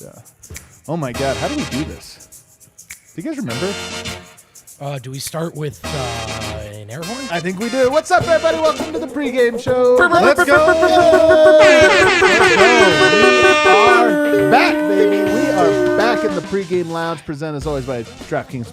Yeah. Oh my God, how do we do this? Do you guys remember? Do we start with an air horn? I think we do. What's up, everybody? Welcome to the pregame show. Let's go. We are back, baby. We are back in the pregame lounge, presented as always by DraftKings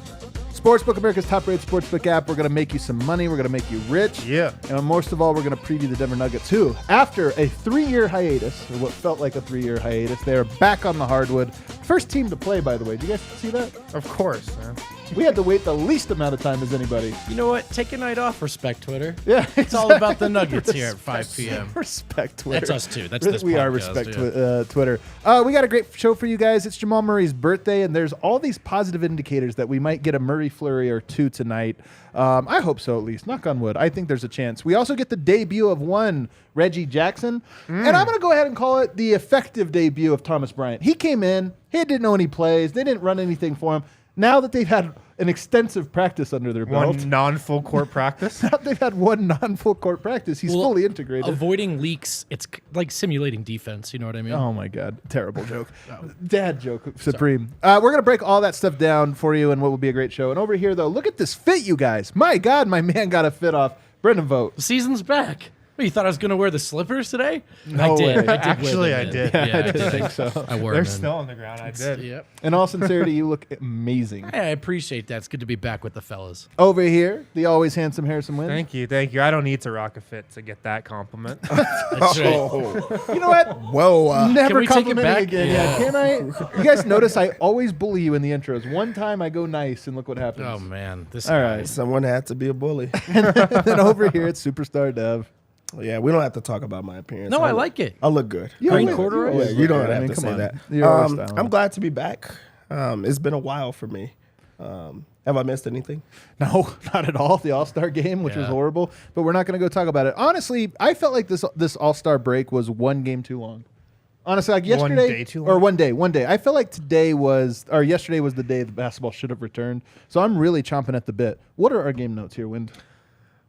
Sportsbook, America's top-rated sportsbook app. We're going to make you some money. We're going to make you rich. Yeah. And most of all, we're going to preview the Denver Nuggets, who, after a 3-year hiatus, or what felt like a 3-year hiatus, they are back on the hardwood. First team to play, by the way. Did you guys see that? Of course. Man. We had to wait the least amount of time as anybody. You know what? Take a night off. Respect Twitter. Yeah, exactly. It's all about the Nuggets here at 5 p.m. Respect Twitter. That's us too. That's this We are podcast, respect Twitter. We got a great show for you guys. It's Jamal Murray's birthday, and there's all these positive indicators that we might get a Murray flurry or two tonight. I hope so, at least. Knock on wood. I think there's a chance. We also get the debut of one Reggie Jackson, and I'm going to go ahead and call it the effective debut of Thomas Bryant. He came in. He didn't know any plays. They didn't run anything for him. Now that they've had an extensive practice under their belt. One non-full court practice? Now they've had one non-full court practice. He's fully integrated. Avoiding leaks, it's like simulating defense. You know what I mean? Oh, my God. Terrible joke. Dad joke supreme. We're going to break all that stuff down for you in what will be a great show. And over here, though, look at this fit, you guys. My God, my man got a fit off. Brendan Vogt. The season's back. What, you thought I was going to wear the slippers today? No way. Actually, I did. Yeah, I did think so. I wore They're them. still on the ground. I did. Yep. In all sincerity, you look amazing. Hey, I appreciate that. It's good to be back with the fellas. Over here, the always handsome Harrison Wynn. Thank you. Thank you. I don't need to rock a fit to get that compliment. That's right. You know what? Whoa. Never Can we take it complimenting back? again. Yeah. Can I? You guys notice I always bully you in the intros. One time I go nice, and look what happens. Oh, man. This All right. Someone had to be a bully. And then over here, it's Superstar Dev. Yeah, we don't have to talk about my appearance. No, I like it. I look good. Green always- corduroy? always Yeah, you look don't good. have I mean, to come say on. that. You're our style. I'm glad to be back. It's been a while for me. Have I missed anything? No, not at all. The All-Star game, which was Yeah. horrible, but we're not going to go talk about it. Honestly, I felt like this All-Star break was one game too long. Honestly, like yesterday, One day too long? or one day. I felt like yesterday was the day the basketball should have returned. So I'm really chomping at the bit. What are our game notes here, Wind?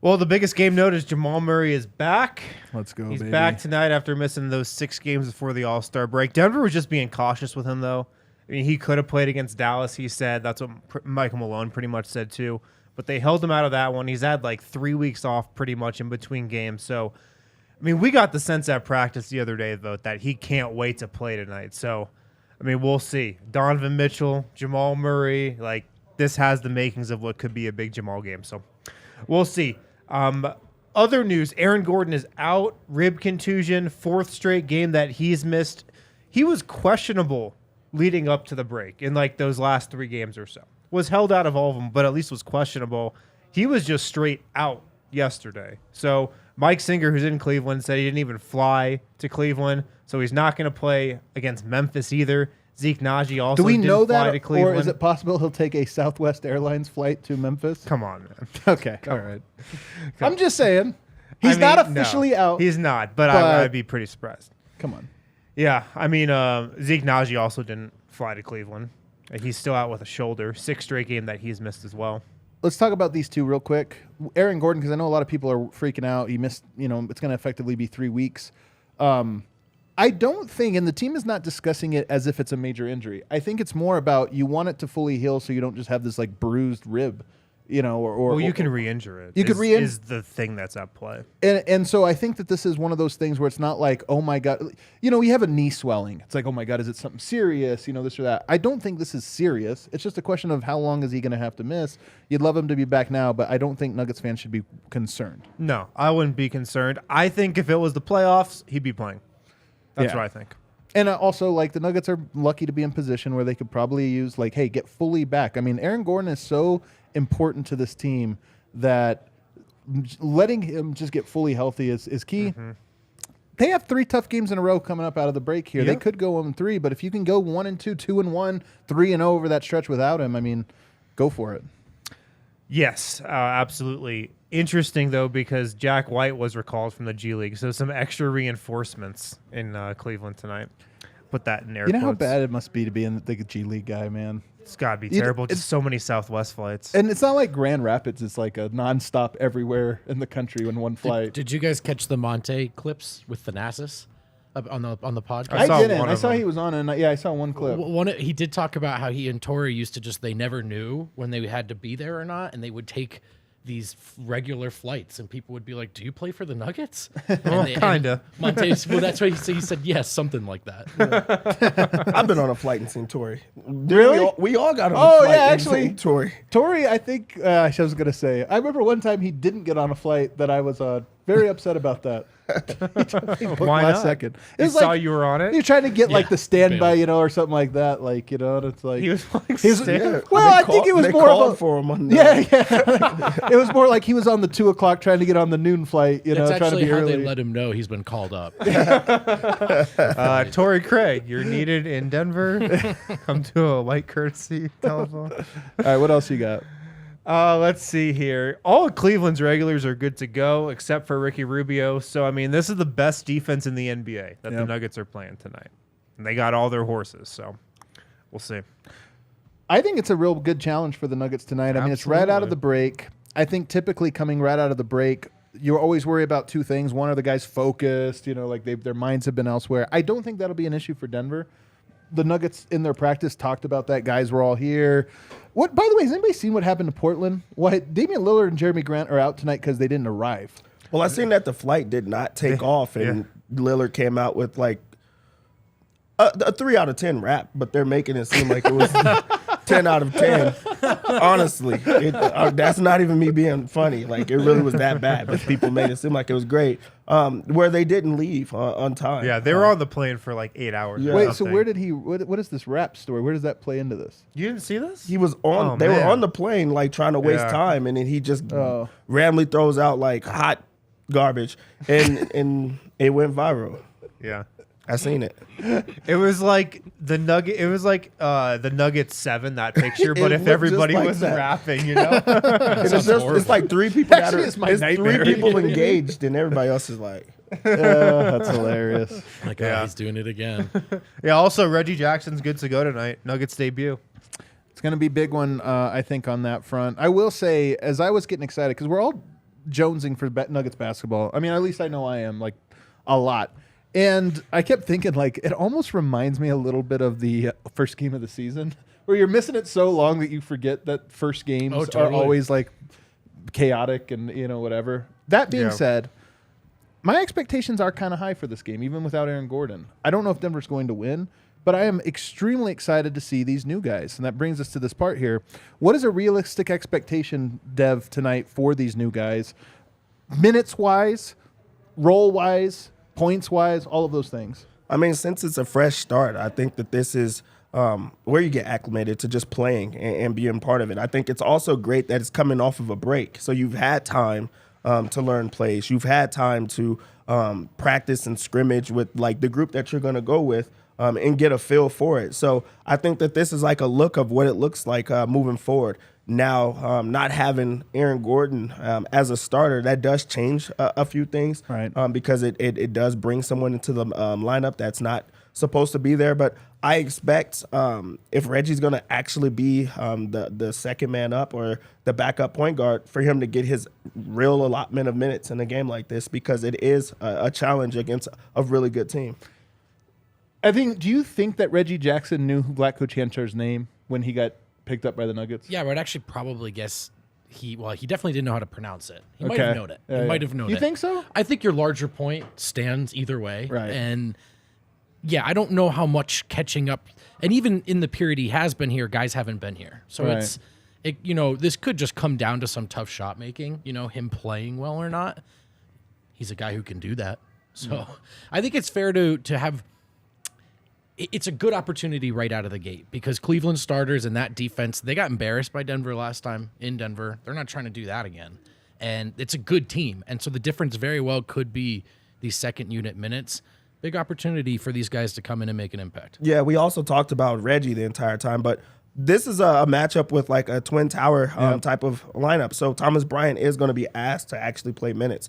Well, the biggest game note is Jamal Murray is back. Let's go, He's baby. back tonight after missing those 6 games before the All-Star break. Denver was just being cautious with him, though. I mean, he could have played against Dallas, he said. That's what Michael Malone pretty much said, too. But they held him out of that one. He's had like 3 weeks off pretty much in between games. So, I mean, we got the sense at practice the other day, though, that he can't wait to play tonight. So, I mean, we'll see. Donovan Mitchell, Jamal Murray, like, this has the makings of what could be a big Jamal game. So, we'll see. Other news, Aaron Gordon is out, rib contusion, 4th straight game that he's missed. He was questionable leading up to the break in like those last 3 games or so. Was held out of all of them, but at least was questionable. He was just straight out yesterday. So Mike Singer, who's in Cleveland, said he didn't even fly to Cleveland, so he's not going to play against Memphis either. Zeke Naji also Do we didn't know fly that, to Cleveland. or is it possible he'll take a Southwest Airlines flight to Memphis? Come on, man. Okay, all right. I'm just saying. He's I not mean, no, officially out. He's not, but but- I'd be pretty surprised. Come on. Yeah, I mean, Zeke Naji also didn't fly to Cleveland. He's still out with a shoulder. 6th straight game that he's missed as well. Let's talk about these two real quick. Aaron Gordon, because I know a lot of people are freaking out. He missed, it's going to effectively be 3 weeks. I don't think, and the team is not discussing it as if it's a major injury. I think it's more about you want it to fully heal so you don't just have this like bruised rib, Well, you can re-injure it. You could re-injure is the thing that's at play. And so I think that this is one of those things where it's not like, oh my God, you have a knee swelling. It's like, oh my God, is it something serious? This or that. I don't think this is serious. It's just a question of how long is he going to have to miss. You'd love him to be back now, but I don't think Nuggets fans should be concerned. No, I wouldn't be concerned. I think if it was the playoffs, he'd be playing. That's Yeah. what I think. And also, like, the Nuggets are lucky to be in position where they could probably use, like, hey, get fully back. I mean, Aaron Gordon is so important to this team that letting him just get fully healthy is key. Mm-hmm. They have 3 tough games in a row coming up out of the break here. Yep. They could go 1-3, but if you can go 1-2, 2-1, 3-0 over that stretch without him, I mean, go for it. Yes, absolutely. Interesting, though, because Jack White was recalled from the G League, so some extra reinforcements in Cleveland tonight. Put that in air You know how quotes. bad it must be to be in the G League guy, man. It's got to be terrible. It's Just so many Southwest flights. And it's not like Grand Rapids. It's like a nonstop everywhere in the country in one flight. Did you guys catch the Monte clips with Thanasis? on the podcast? I saw didn't. one I of saw them. he was on, and I saw one clip. He did talk about how he and Tori used to they never knew when they had to be there or not, and they would take these regular flights, and people would be like, "Do you play for the Nuggets?" Kinda. Monte, well, that's what he said. He said, "Yes, something like that." I've been on a flight and seen Tori. Really? We all got on a Oh, flight yeah, and actually. seen Tori. Tori, I think I was going to say, I remember one time he didn't get on a flight that I was very upset about that. Why last not? second. It He was saw like, you were on it. You're trying to get like Yeah, the standby, bailed. or something like that. Like, and it's like. He was playing He's- stand- Yeah, Well, they I think it was they more of called a- for him on the, Yeah. It was more like he was on the 2 o'clock trying to get on the noon flight, That's trying to actually be how early. they let him know he's been called up. Torrey Craig, you're needed in Denver. Come to a white courtesy telephone. All right, what else you got? Let's see here. All of Cleveland's regulars are good to go except for Ricky Rubio. So, I mean, this is the best defense in the NBA that the Yep. Nuggets are playing tonight. And they got all their horses, so we'll see. I think it's a real good challenge for the Nuggets tonight. I mean, it's right out of Absolutely. the break. I think typically coming right out of the break, you always worry about two things. One, are the guys focused? Like their minds have been elsewhere. I don't think that'll be an issue for Denver. The Nuggets in their practice talked about that. Guys were all here. What? By the way, has anybody seen what happened to Portland? Why Damian Lillard and Jeremy Grant are out tonight because they didn't arrive. Well, I seen that the flight did not take off, and Lillard came out with like a 3 out of 10 rap, but they're making it seem like it was 10 out of 10. Honestly, that's not even me being funny. Like, it really was that bad, but people made it seem like it was great. Where they didn't leave on time. Yeah, they were on the plane for like 8 hours. Yeah. or Wait, so something. where did he? What is this rap story? Where does that play into this? You didn't see this? He was on. Oh, they were man. on the plane, like trying to waste Yeah. time, and then he just Oh. randomly throws out like hot garbage, and it went viral. Yeah. I seen it. It was like the Nugget. It was like the Nuggets 7, that picture. But It if looked everybody just like was that. rapping, And it's like three people that Actually, are. it's my It's nightmare. 3 people engaged, and everybody else is like. That's hilarious. Like, Yeah. he's doing it again. Yeah. Also, Reggie Jackson's good to go tonight. Nuggets debut. It's going to be a big one, I think, on that front. I will say, as I was getting excited, because we're all jonesing for Nuggets basketball. I mean, at least I know I am, like, a lot. And I kept thinking, like, it almost reminds me a little bit of the first game of the season, where you're missing it so long that you forget that first games Oh, are totally. always, like, chaotic and, whatever. That being Yeah. said, my expectations are kind of high for this game, even without Aaron Gordon. I don't know if Denver's going to win, but I am extremely excited to see these new guys. And that brings us to this part here. What is a realistic expectation, Dev, tonight for these new guys? Minutes-wise, role-wise, points-wise, all of those things. I mean, since it's a fresh start, I think that this is where you get acclimated to just playing and being part of it. I think it's also great that it's coming off of a break. So you've had time to learn plays. You've had time to practice and scrimmage with like the group that you're going to go with and get a feel for it. So I think that this is like a look of what it looks like moving forward. Now, not having Aaron Gordon as a starter, that does change a few things, Right. because it does bring someone into the lineup that's not supposed to be there. But I expect if Reggie's going to actually be the second man up or the backup point guard, for him to get his real allotment of minutes in a game like this, because it is a challenge against a really good team. Do you think that Reggie Jackson knew Black Coach Hanchar's name when he got picked up by the Nuggets? Yeah, I would actually probably guess he definitely didn't know how to pronounce it. He might Okay. have known it. Yeah, He might yeah. have known it. You think so? I think your larger point stands either way. Right. And yeah, I don't know how much catching up, and even in the period he has been here, guys haven't been here. So Right. this could just come down to some tough shot making, him playing well or not. He's a guy who can do that. So I think it's fair to have. It's a good opportunity right out of the gate because Cleveland starters and that defense, they got embarrassed by Denver last time in Denver. They're not trying to do that again. And it's a good team. And so the difference very well could be these second unit minutes. Big opportunity for these guys to come in and make an impact. Yeah, we also talked about Reggie the entire time, but this is a matchup with like a Twin Tower type of lineup. So Thomas Bryant is going to be asked to actually play minutes.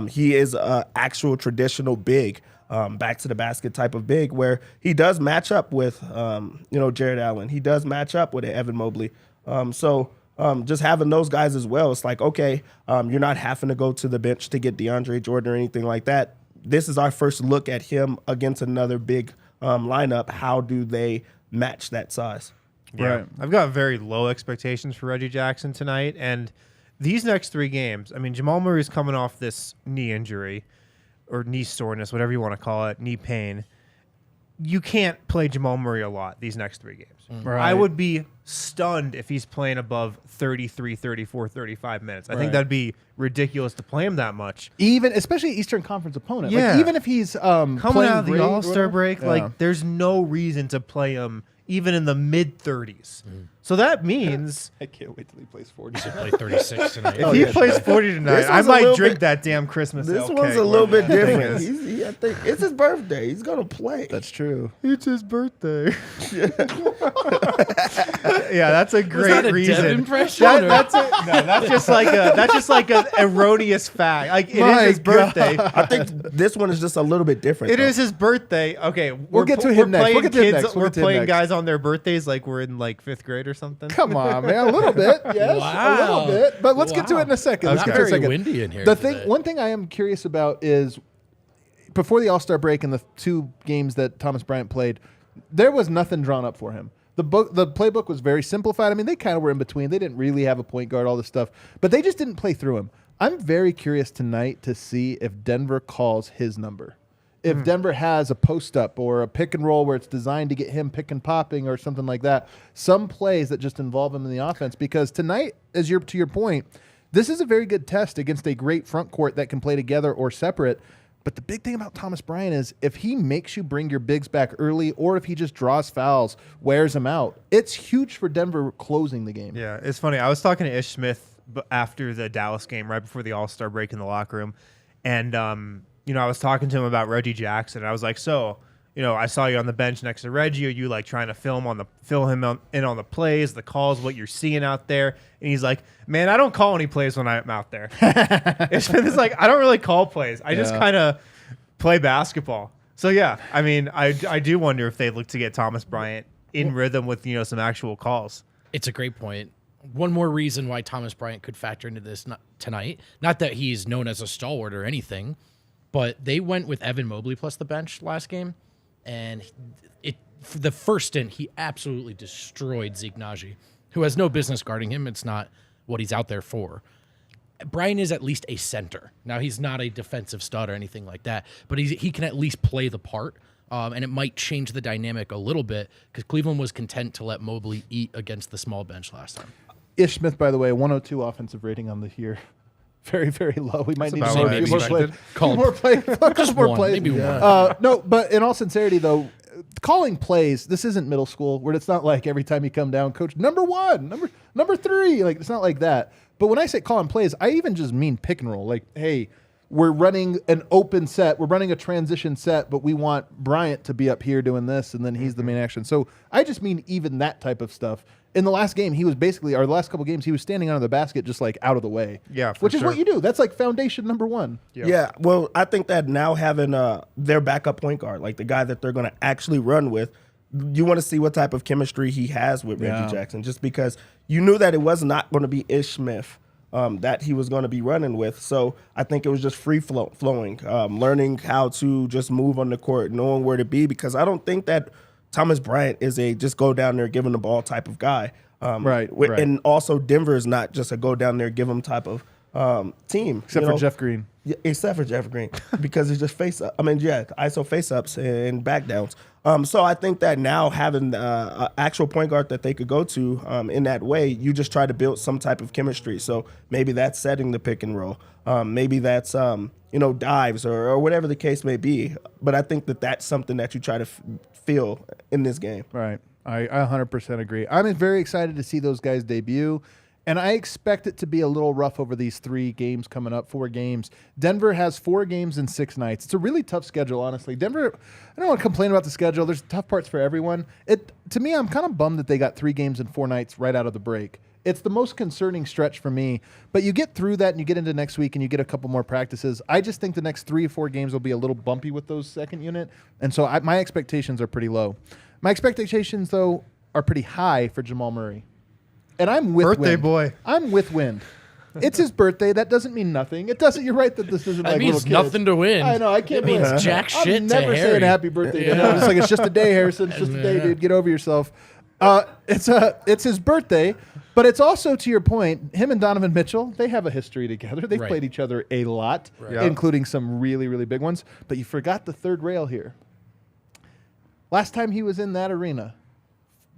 He is an actual traditional big, back to the basket type of big, where he does match up with, Jared Allen. He does match up with Evan Mobley. Just having those guys as well, it's like, okay, you're not having to go to the bench to get DeAndre Jordan or anything like that. this is our first look at him against another big lineup. How do they match that size? Yeah. Right. I've got very low expectations for Reggie Jackson tonight. And these next 3 games, I mean, Jamal Murray's coming off this knee injury or knee soreness, whatever you want to call it, knee pain. You can't play Jamal Murray a lot these next 3 games. Right. I would be stunned if he's playing above 33, 34, 35 minutes. I Right. think that'd be ridiculous to play him that much. Even especially Eastern Conference opponent. Yeah. Like, even if he's Coming playing out of the great or All-Star whatever. break, Yeah. like there's no reason to play him even in the mid-30s. So that means I can't wait till he plays 40. Play 36 tonight. if he plays 40 tonight, This I one's a might little drink bit- that damn Christmas This ale one's keg, a little bit whatever that thing different. is. I think it's his birthday. He's gonna play. That's true. It's his birthday. Yeah, that's a great that a reason. Dev impression, That- or- that's just like an erroneous fact. Like it My is his birthday. I think this one is just a little bit different. It though. is his birthday. Okay, we're get to we're him next. playing We'll get to him kids- next. We'll We're get to him playing next. guys on their birthdays like we're in like 5th grade or something. Come on, man. A little bit. Yes. Wow. A little bit. But let's get to it in a second. Let's Not get to it in a very second. windy in here The today. one thing I am curious about is before the All-Star break and the 2 games that Thomas Bryant played, there was nothing drawn up for him. The playbook was very simplified. I mean, they kind of were in between. They didn't really have a point guard, all this stuff, but they just didn't play through him. I'm very curious tonight to see if Denver calls his number. If Denver has a post up or a pick and roll where it's designed to get him pick and popping or something like that, some plays that just involve him in the offense. Because tonight, to your point, this is a very good test against a great front court that can play together or separate. But the big thing about Thomas Bryant is if he makes you bring your bigs back early or if he just draws fouls, wears them out, it's huge for Denver closing the game. Yeah, it's funny. I was talking to Ish Smith after the Dallas game, right before the All-Star break in the locker room, and I was talking to him about Reggie Jackson. I was like, so, I saw you on the bench next to Reggie. Are you like trying to fill him in on the plays, the calls, what you're seeing out there? And he's like, man, I don't call any plays when I'm out there. It's like I don't really call plays. I just kind of play basketball. So yeah, I mean, I do wonder if they look to get Thomas Bryant in rhythm with some actual calls. It's a great point. One more reason why Thomas Bryant could factor into this tonight. Not that he's known as a stalwart or anything, but they went with Evan Mobley plus the bench last game, and for the first stint, he absolutely destroyed Zeke Naji, who has no business guarding him. It's not what he's out there for. Bryant is at least a center. Now, he's not a defensive stud or anything like that, but he can at least play the part, and it might change the dynamic a little bit because Cleveland was content to let Mobley eat against the small bench last time. Ish Smith, by the way, 102 offensive rating on the year. Very, very low. We might need to about see what I a few more plays. expected. Few more plays. Just more one, plays. maybe one. No, but in all sincerity, though, calling plays, this isn't middle school where it's not like every time you come down, coach, number 1, number 3. Like, it's not like that. But when I say calling plays, I even just mean pick and roll. Like, hey, we're running an open set. We're running a transition set, but we want Bryant to be up here doing this, and then he's the main action. So I just mean even that type of stuff. In the last game, he was basically, or the last couple games, he was standing under the basket just like out of the way. Yeah, for which is sure. what you do. That's like foundation number 1. Yeah, well, I think that now having their backup point guard, like the guy that they're going to actually run with, you want to see what type of chemistry he has with Reggie Jackson, just because you knew that it was not going to be Ish Smith that he was going to be running with. So I think it was just free flowing, learning how to just move on the court, knowing where to be, because I don't think that Thomas Bryant is a just go down there, give him the ball type of guy. Right. And also Denver is not just a go down there, give him type of team. Except for Jeff Green. Yeah, except for Jeff Green, because he's just face up. ISO face ups and back downs. So I think that now having an actual point guard that they could go to in that way, you just try to build some type of chemistry. So maybe that's setting the pick and roll. Maybe that's dives or whatever the case may be. But I think that that's something that you try to feel in this game. Right. I 100% agree. I'm very excited to see those guys debut. And I expect it to be a little rough over these 3 games coming up, 4 games. Denver has 4 games in 6 nights. It's a really tough schedule, honestly. Denver, I don't want to complain about the schedule. There's tough parts for everyone. To me, I'm kind of bummed that they got 3 games in 4 nights right out of the break. It's the most concerning stretch for me. But you get through that and you get into next week and you get a couple more practices. I just think the next 3 or 4 games will be a little bumpy with those second unit. And so my expectations are pretty low. My expectations, though, are pretty high for Jamal Murray. And I'm with Birthday Wind. boy. I'm with Wind. it's his birthday. That doesn't mean nothing. It doesn't. You're right that this isn't That like means little kids. nothing to win. I know. I can't It means believe jack shit I'm to never saying Harry. happy birthday. To him. It's like it's just a day, Harrison. It's just a day, dude. Get over yourself. It's his birthday, but it's also, to your point, him and Donovan Mitchell, they have a history together. They've played each other a lot, including some really, really big ones. But you forgot the third rail here. Last time he was in that arena,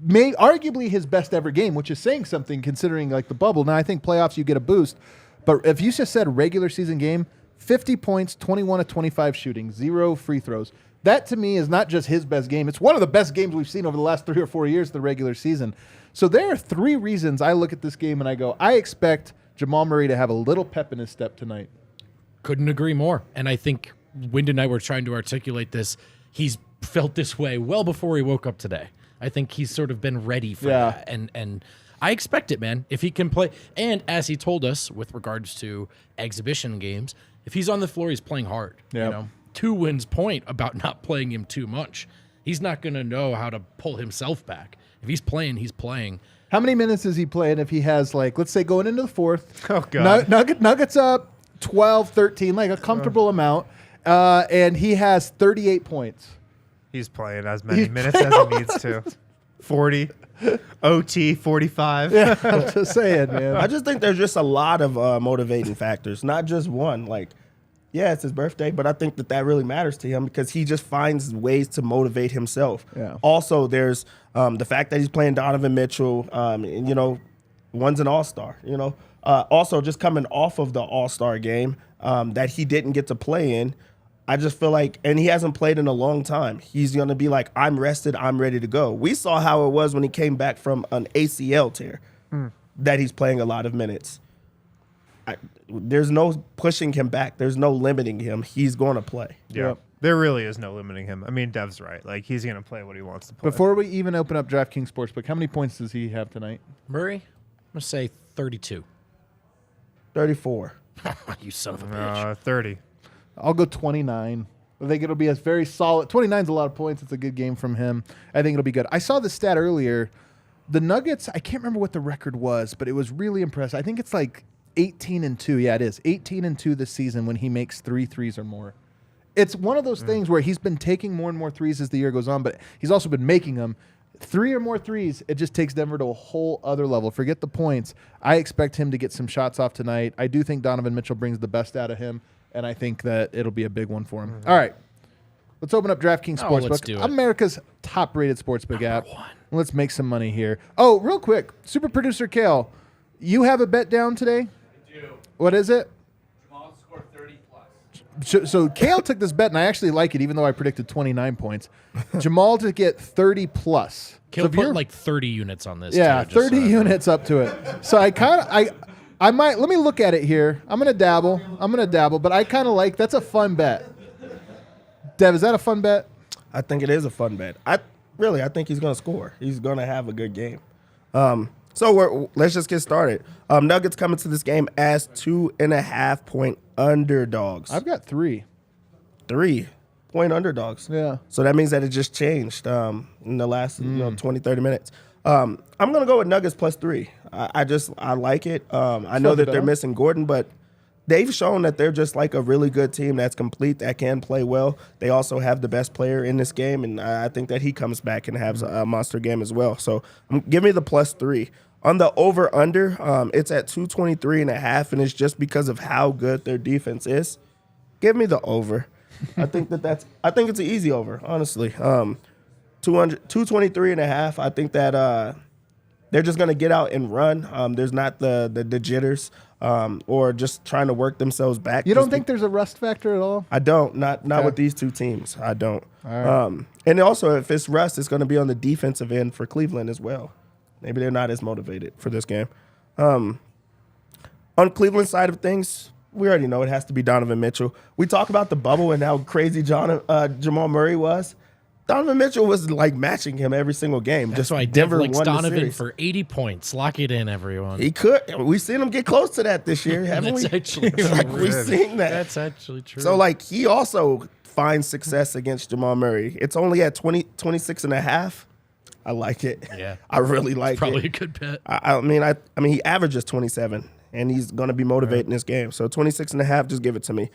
arguably his best ever game, which is saying something considering like the bubble. Now I think playoffs you get a boost, but if you just said regular season game, 50 points, 21 of 25 shooting, 0 free throws. That to me is not just his best game. It's one of the best games we've seen over the last 3 or 4 years, the regular season. So there are 3 reasons I look at this game and I go, I expect Jamal Murray to have a little pep in his step tonight. Couldn't agree more. And I think Wind and I were trying to articulate this. He's felt this way well before he woke up today. I think he's sort of been ready for that. And I expect it, man. If he can play, and as he told us with regards to exhibition games, if he's on the floor, he's playing hard. Yep. You know, 2 Wins point about not playing him too much. He's not going to know how to pull himself back. If he's playing, he's playing. How many minutes is he playing if he has, like, let's say going into the fourth? Oh, God. Nuggets up 12, 13, like a comfortable amount, and he has 38 points. He's playing as many minutes as he needs to. 40, OT, 45. Yeah, I'm just saying, man. I just think there's just a lot of motivating factors, not just one. Like, yeah, it's his birthday, but I think that really matters to him because he just finds ways to motivate himself. Yeah. Also, there's the fact that he's playing Donovan Mitchell, and, you know, one's an all-star, you know. Also, just coming off of the all-star game that he didn't get to play in, I just feel like, and he hasn't played in a long time, he's going to be like, I'm rested, I'm ready to go. We saw how it was when he came back from an ACL tear, that he's playing a lot of minutes. There's no pushing him back. There's no limiting him. He's going to play. Yeah. Yep. There really is no limiting him. I mean, Dev's right. Like, he's going to play what he wants to play. Before we even open up DraftKings Sportsbook, how many points does he have tonight? Murray, I'm going to say 32. 34. You son of a bitch. 30. I'll go 29. I think it'll be a very solid. 29 is a lot of points. It's a good game from him. I think it'll be good. I saw the stat earlier. The Nuggets, I can't remember what the record was, but it was really impressive. I think it's like 18-2. Yeah, it is. 18-2 this season when he makes 3 threes or more. It's one of those things where he's been taking more and more threes as the year goes on, but he's also been making them. 3 or more threes, it just takes Denver to a whole other level. Forget the points. I expect him to get some shots off tonight. I do think Donovan Mitchell brings the best out of him, and I think that it'll be a big one for him. All right. Let's open up DraftKings Sportsbook. Let's do it. America's top-rated sportsbook app. One. Let's make some money here. Oh, real quick. Super producer Kale, you have a bet down today? I do. What is it? Jamal scored 30 plus. So Kale took this bet, and I actually like it, even though I predicted 29 points. Jamal to get 30 plus. Kill So if put you're- like 30 units on this. yeah, too, just 30 units up to it. So I might, let me look at it here. I'm going to dabble, but I kind of like, that's a fun bet. Dev, is that a fun bet? I think it is a fun bet. I think he's going to score. He's going to have a good game. Let's just get started. Nuggets coming to this game as 2.5 point underdogs. I've got 3. 3 point underdogs. Yeah. So that means that it just changed in the last 20, 30 minutes. I'm going to go with Nuggets plus 3. I like it. I know that they're missing Gordon, but they've shown that they're just like a really good team that's complete, that can play well. They also have the best player in this game, and I think that he comes back and has a monster game as well. So give me the plus 3. On the over-under, it's at 223.5, and it's just because of how good their defense is. Give me the over. I think it's an easy over, honestly. 223.5. I think that they're just going to get out and run. There's not the jitters or just trying to work themselves back. You don't think there's a rust factor at all? I don't. Not Okay. with these two teams. I don't. All right. And also, if it's rust, it's going to be on the defensive end for Cleveland as well. Maybe they're not as motivated for this game. On Cleveland's side of things, we already know it has to be Donovan Mitchell. We talk about the bubble and how crazy Jamal Murray was. Donovan Mitchell was like matching him every single game. That's just why Denver Dev likes won the Donovan series. for 80 points. Lock it in, everyone. He could. We've seen him get close to that this year, haven't That's we? actually true. Like, we've seen that. That's actually true. So, like, he also finds success against Jamal Murray. It's only at 26.5. I like it. Yeah. I really like probably a it. good bet. I mean, he averages 27. and he's going to be motivating this game. So 26.5, just give it to me.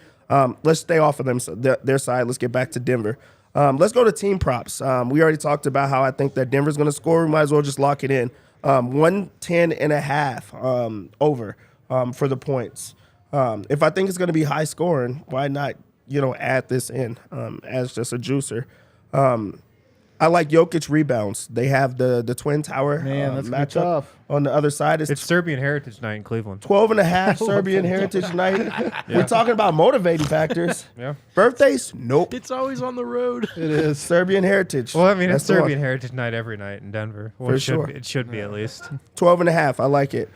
Let's stay off of them, their side. Let's get back to Denver. Let's go to team props. We already talked about how I think that Denver's going to score. We might as well just lock it in. 110.5 over for the points. If I think it's going to be high scoring, why not, add this in as just a juicer? I like Jokic rebounds. They have the Twin Tower Man, that's gonna be matchup tough. on the other side. It's Serbian Heritage Night in Cleveland. 12.5 Serbian Heritage Night. We're talking about motivating factors. Yeah. Birthdays? Nope. It's always on the road. It is. Serbian Heritage. Well, I mean, That's it's the one. Serbian Heritage Night every night in Denver. Or For it should sure. be, it should be at least. 12.5. I like it.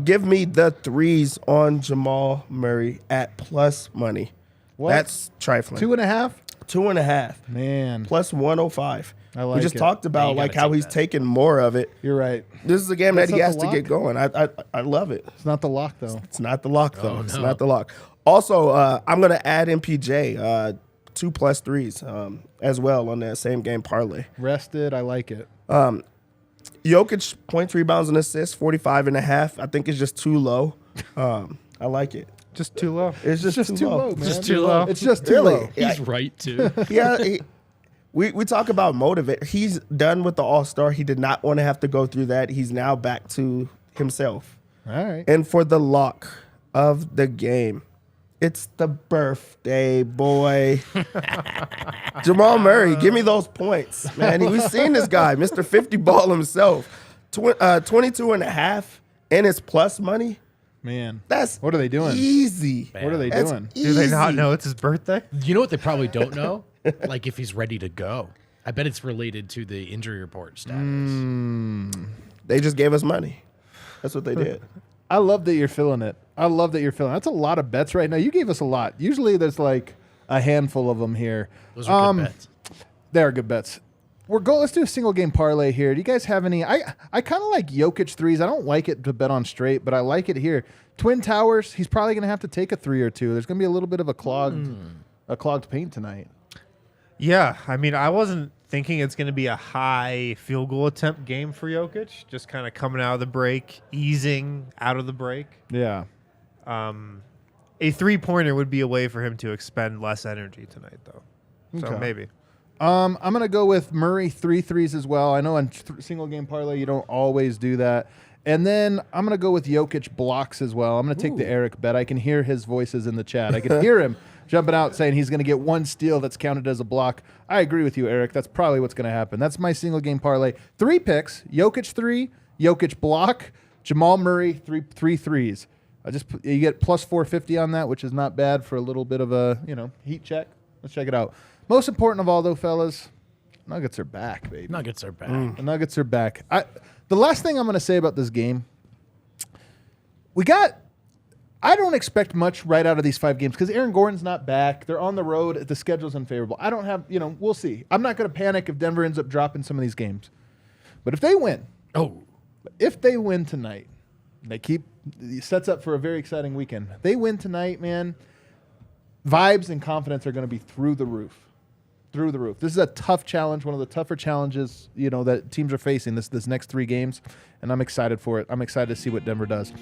Give me the threes on Jamal Murray at plus money. What? That's trifling. 2.5. 2.5 Man, plus 105. I like we just it. talked about you like gotta how take he's that. taking more of it. you're right. This is a game That's that he not has the to get lock? going. I love it. It's not the lock though. It's not the lock though. Oh, It's no. not the lock. Also, I'm gonna add MPJ 2 plus threes as well on that same game parlay. Rested. I like it. Jokic points, rebounds, and assists 45.5. I think it's just too low. I like it. Just too low. It's just, It's just too low, man. Just too low. It's just too Really? low. He's right too. Yeah. We talk about motivate. He's done with the All-Star. He did not want to have to go through that. He's now back to himself. All right. And for the lock of the game, it's the birthday boy. Jamal Murray, give me those points, man. We've seen this guy, Mr. 50 ball himself. 22.5 and it's plus money. Man, That's what are they doing? Easy. What are they That's doing? Do they not easy. know it's his birthday? You know what they probably don't know? Like if he's ready to go. I bet it's related to the injury report status. They just gave us money. That's what they did. I love that you're feeling it. I love that you're feeling it. That's a lot of bets right now. You gave us a lot. Usually there's like a handful of them here. Those are good bets. They are good bets. Let's do a single game parlay here. Do you guys have any? I kind of like Jokic threes. I don't like it to bet on straight, but I like it here. Twin Towers. He's probably going to have to take a 3 or 2. There's going to be a little bit of a clogged paint tonight. Yeah, I mean, I wasn't thinking it's going to be a high field goal attempt game for Jokic. Just kind of coming out of the break, easing out of the break. Yeah. A 3-pointer would be a way for him to expend less energy tonight, though. So Okay. maybe. I'm going to go with Murray 3 threes as well. I know in single game parlay you don't always do that. And then I'm going to go with Jokic blocks as well. I'm going to take the Eric bet. I can hear his voices in the chat. I can hear him jumping out saying he's going to get 1 steal that's counted as a block. I agree with you, Eric. That's probably what's going to happen. That's my single game parlay. 3 picks, Jokic 3, Jokic block, Jamal Murray 3 threes. You get plus 450 on that, which is not bad for a little bit of a, heat check. Let's check it out. Most important of all, though, fellas, Nuggets are back, baby. Nuggets are back. The Nuggets are back. The last thing I'm going to say about this game, I don't expect much right out of these 5 games because Aaron Gordon's not back. They're on the road. The schedule's unfavorable. I don't have, we'll see. I'm not going to panic if Denver ends up dropping some of these games. But if they win tonight, sets up for a very exciting weekend. They win tonight, man. Vibes and confidence are going to be through the roof. Through the roof. This is a tough challenge, one of the tougher challenges, that teams are facing this next 3 games, and I'm excited for it. I'm excited to see what Denver does.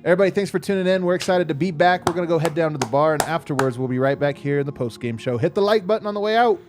Everybody, thanks for tuning in. We're excited to be back. We're going to go head down to the bar, and afterwards we'll be right back here in the post-game show. Hit the like button on the way out.